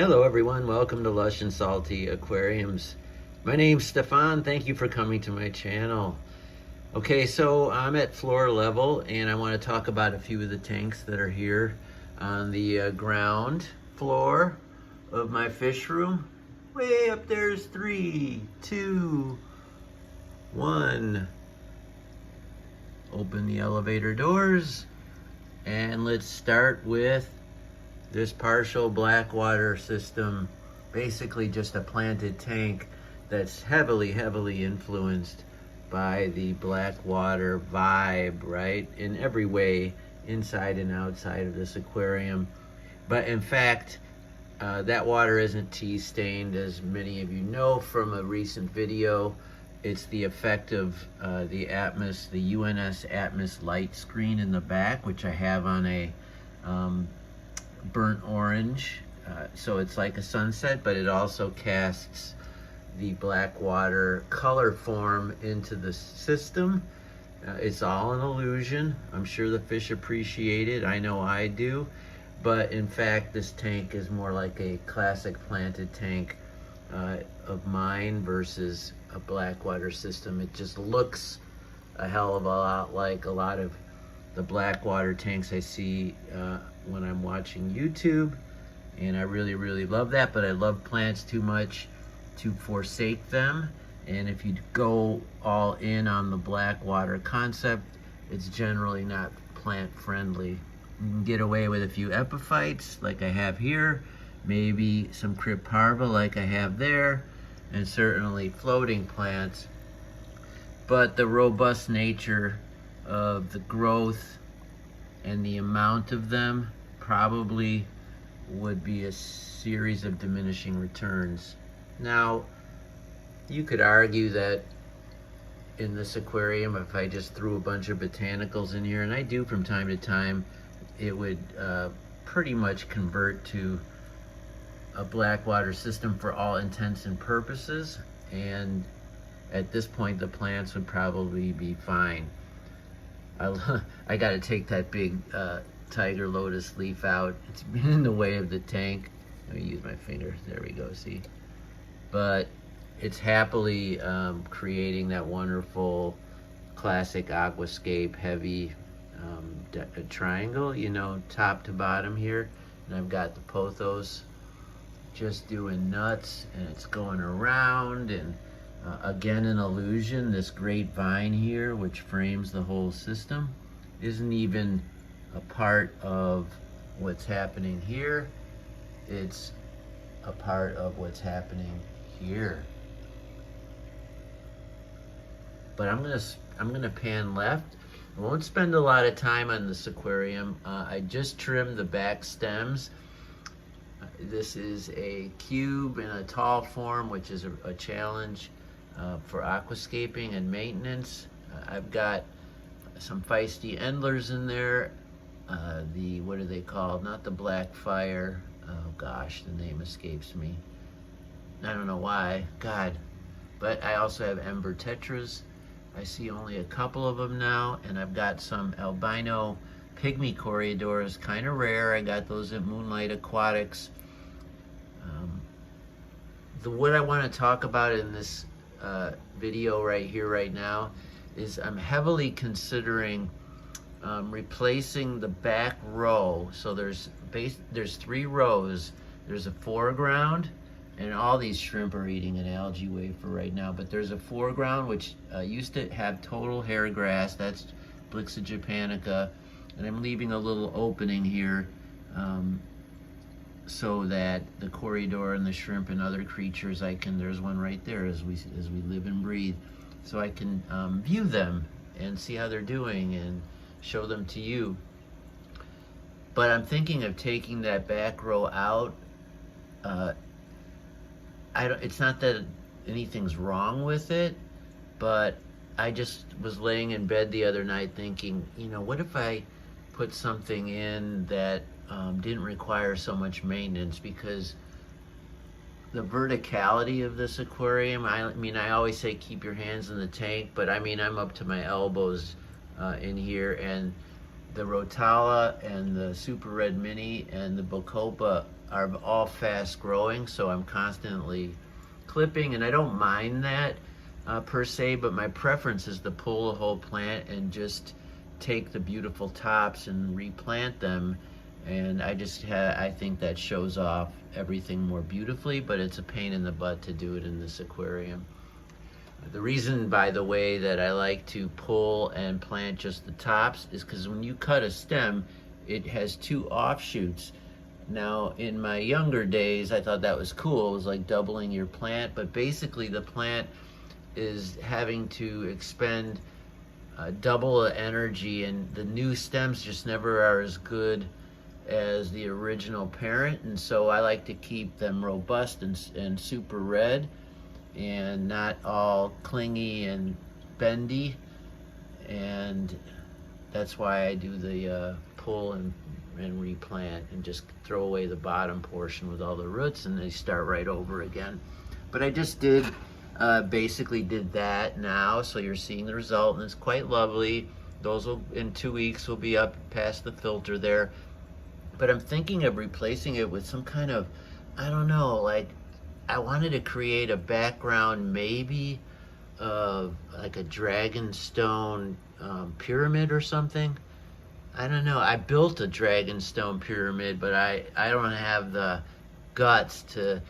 Hello everyone, welcome to Lush and Salty Aquariums. My name's Stefan, thank you for coming to my channel. Okay, so I'm at floor level and I want to talk about a few of the tanks that are here on the ground floor of my fish room. Way up there's 3, 2, 1. Open the elevator doors and let's start with this partial Blackwater system, basically just a planted tank that's heavily influenced by the Blackwater vibe, right? In every way, inside and outside of this aquarium. But in fact, that water isn't tea stained, as many of you know from a recent video. It's the effect of the Atmos, the UNS Atmos light screen in the back, which I have on a burnt orange. So it's like a sunset, but it also casts the Blackwater color form into the system. It's all an illusion. I'm sure the fish appreciate it. I know I do. But in fact, this tank is more like a classic planted tank of mine versus a Blackwater system. It just looks a hell of a lot like a lot of the Blackwater tanks I see when I'm watching YouTube, and I really love that. But I love plants too much to forsake them, and if you go all in on the Blackwater concept, it's generally not plant friendly. You can get away with a few epiphytes like I have here, maybe some cryptarva like I have there, and certainly floating plants, but the robust nature of the growth and the amount of them probably would be a series of diminishing returns. Now, you could argue that in this aquarium, if I just threw a bunch of botanicals in here, and I do from time to time, it would pretty much convert to a Blackwater system for all intents and purposes, and at this point the plants would probably be fine. I got to take that big tiger lotus leaf out. It's been in the way of the tank. Let me use my finger. There we go, see? But it's happily creating that wonderful classic aquascape heavy triangle, you know, top to bottom here. And I've got the pothos just doing nuts, and it's going around, and again an illusion. This great vine here, which frames the whole system, isn't even a part of what's happening here. It's a part of what's happening here. But I'm gonna pan left. I won't spend a lot of time on this aquarium. I just trimmed the back stems. This is a cube in a tall form, which is a challenge for aquascaping and maintenance. I've got some feisty endlers in there. What are they called? Not the black fire. Oh gosh, the name escapes me. I don't know why, God. But I also have ember tetras. I see only a couple of them now, and I've got some albino pygmy corridors, kind of rare. I got those at Moonlight Aquatics. What I want to talk about in this video right here, right now, is I'm heavily considering replacing the back row. So there's 3 rows. There's a foreground, and all these shrimp are eating an algae wafer right now, but there's a foreground which used to have total hair grass. That's Blixa japonica, and I'm leaving a little opening here so that the corridor and the shrimp and other creatures, there's one right there as we live and breathe, so I can view them and see how they're doing and show them to you. But I'm thinking of taking that back row out. It's not that anything's wrong with it, but I just was laying in bed the other night thinking, you know, what if I put something in that didn't require so much maintenance? Because the verticality of this aquarium, I mean, I always say keep your hands in the tank, but I mean, I'm up to my elbows in here, and the Rotala and the Super Red Mini and the Bacopa are all fast growing, so I'm constantly clipping, and I don't mind that per se, but my preference is to pull a whole plant and just take the beautiful tops and replant them. And I think that shows off everything more beautifully, but it's a pain in the butt to do it in this aquarium. The reason, by the way, that I like to pull and plant just the tops is because when you cut a stem, it has two offshoots. Now, in my younger days, I thought that was cool. It was like doubling your plant, but basically the plant is having to expend double the energy, and the new stems just never are as good as the original parent, and so I like to keep them robust and super red and not all clingy and bendy, and that's why I do the pull and replant and just throw away the bottom portion with all the roots, and they start right over again. But I just basically did that now, so you're seeing the result, and it's quite lovely. Those will, in 2 weeks, will be up past the filter there. But I'm thinking of replacing it with some kind of, I don't know, like I wanted to create a background maybe of like a dragonstone pyramid or something. I don't know. I built a dragonstone pyramid, but I don't have the guts to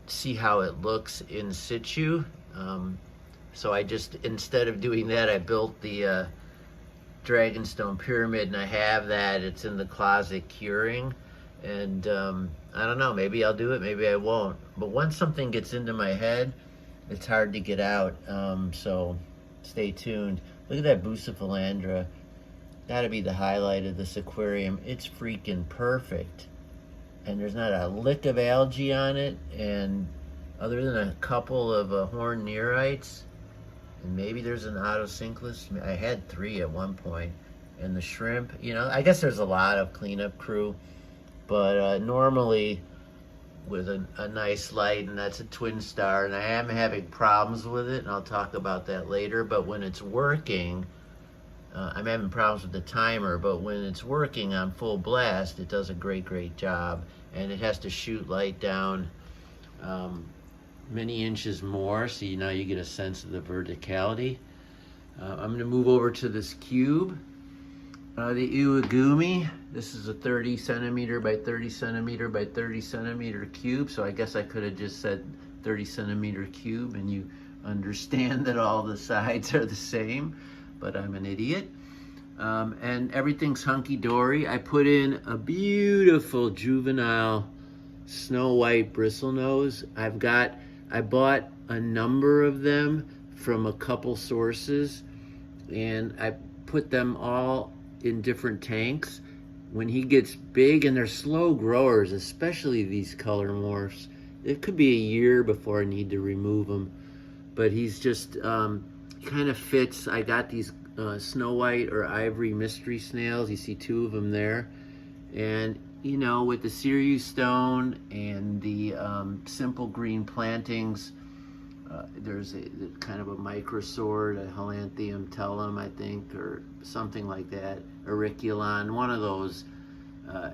see how it looks in situ. So I just, instead of doing that, I built the dragonstone pyramid, and I have that. It's in the closet curing, and I don't know, maybe I'll do it, maybe I won't. But once something gets into my head, it's hard to get out. So stay tuned. Look at that Bucephalandra. Gotta be the highlight of this aquarium. It's freaking perfect, and there's not a lick of algae on it, and other than a couple of horned nereids, and maybe there's an autosynclus. I had 3 at one point. And the shrimp, you know, I guess there's a lot of cleanup crew, but normally with a nice light, and that's a twin star, and I am having problems with it, and I'll talk about that later. But when it's working, I'm having problems with the timer, but when it's working on full blast, it does a great job, and it has to shoot light down many inches more, so now you get a sense of the verticality. I'm going to move over to this cube, the Iwagumi. This is a 30 centimeter by 30 centimeter by 30 centimeter cube, so I guess I could have just said 30 centimeter cube and you understand that all the sides are the same, but I'm an idiot. And everything's hunky-dory. I put in a beautiful juvenile snow white bristlenose. I bought a number of them from a couple sources, and I put them all in different tanks. When he gets big, and they're slow growers, especially these color morphs, it could be a year before I need to remove them. But he's just kind of fits. I got these snow white or ivory mystery snails. You see 2 of them there. And you know, with the Sirius stone and the simple green plantings, there's a kind of a microsword, a Halanthium tellum, I think, or something like that, auriculon, one of those.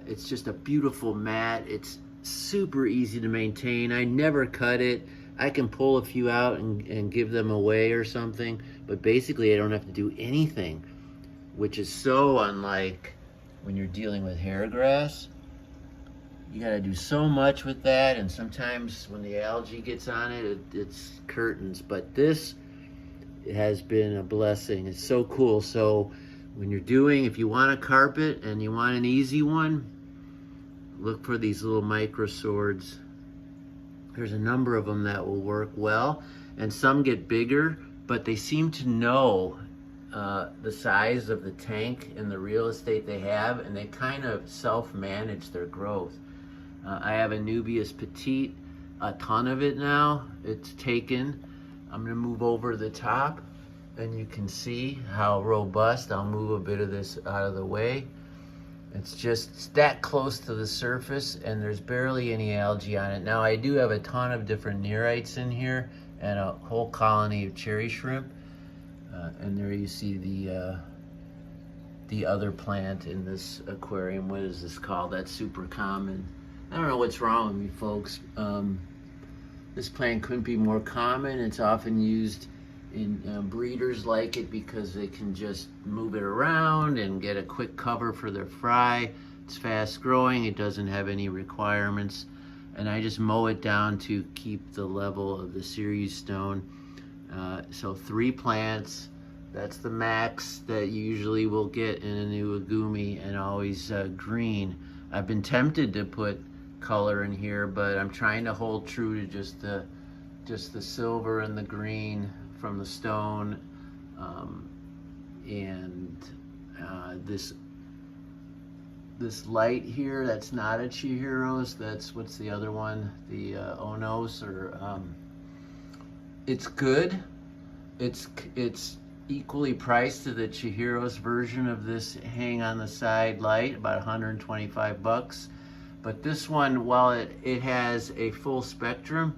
It's just a beautiful mat. It's super easy to maintain. I never cut it. I can pull a few out and give them away or something, but basically I don't have to do anything, which is so unlike when you're dealing with hair grass. You gotta do so much with that, and sometimes when the algae gets on it, it's curtains. But this has been a blessing. It's so cool. So when you're doing, if you want a carpet and you want an easy one, look for these little micro swords. There's a number of them that will work well, and some get bigger, but they seem to know the size of the tank and the real estate they have, and they kind of self-manage their growth. I have a Nubius Petite, a ton of it now. It's taken. I'm gonna move over the top, and you can see how robust. I'll move a bit of this out of the way. It's just that close to the surface, and there's barely any algae on it. Now, I do have a ton of different nereids in here, and a whole colony of cherry shrimp. And there you see the the other plant in this aquarium. What is this called? That's super common. I don't know what's wrong with me, folks. This plant couldn't be more common. It's often used in breeders like it because they can just move it around and get a quick cover for their fry. It's fast growing. It doesn't have any requirements. And I just mow it down to keep the level of the series stone. So 3 plants. That's the max that you usually will get in an Iwagumi, and always green. I've been tempted to put color in here, but I'm trying to hold true to just the silver and the green from the stone. This light here, that's not a Chihiro's. That's, what's the other one? The Onos, or it's good. It's equally priced to the Chihiro's version of this hang on the side light, about 125 bucks. But this one, while it has a full spectrum,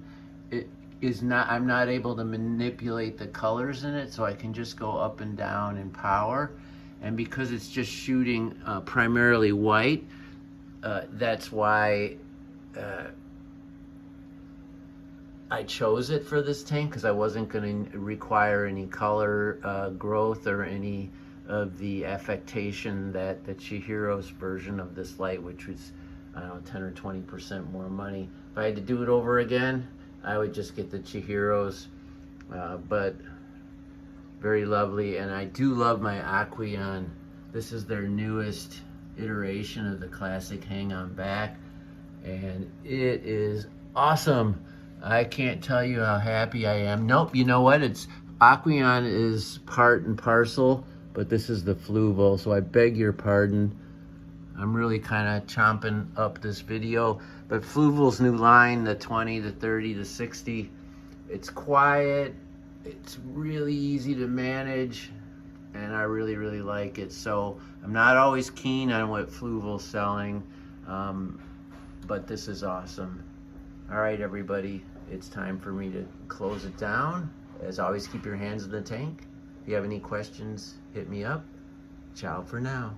I'm not able to manipulate the colors in it, so I can just go up and down in power. And because it's just shooting primarily white, that's why I chose it for this tank, because I wasn't going to require any color growth or any of the affectation that the Chihiro's version of this light, which was, I don't know, 10 or 20% more money. If I had to do it over again, I would just get the Chihiro's, but very lovely. And I do love my Aquarium. This is their newest iteration of the classic hang on back, and it is awesome. I can't tell you how happy I am. Nope, you know what? It's Aquarium is part and parcel, but this is the Fluval, so I beg your pardon. I'm really kind of chomping up this video, but Fluval's new line, the 20, the 30, the 60, it's quiet, it's really easy to manage, and I really, really like it. So I'm not always keen on what Fluval's selling, but this is awesome. All right, everybody, it's time for me to close it down. As always, keep your hands in the tank. If you have any questions, hit me up. Ciao for now.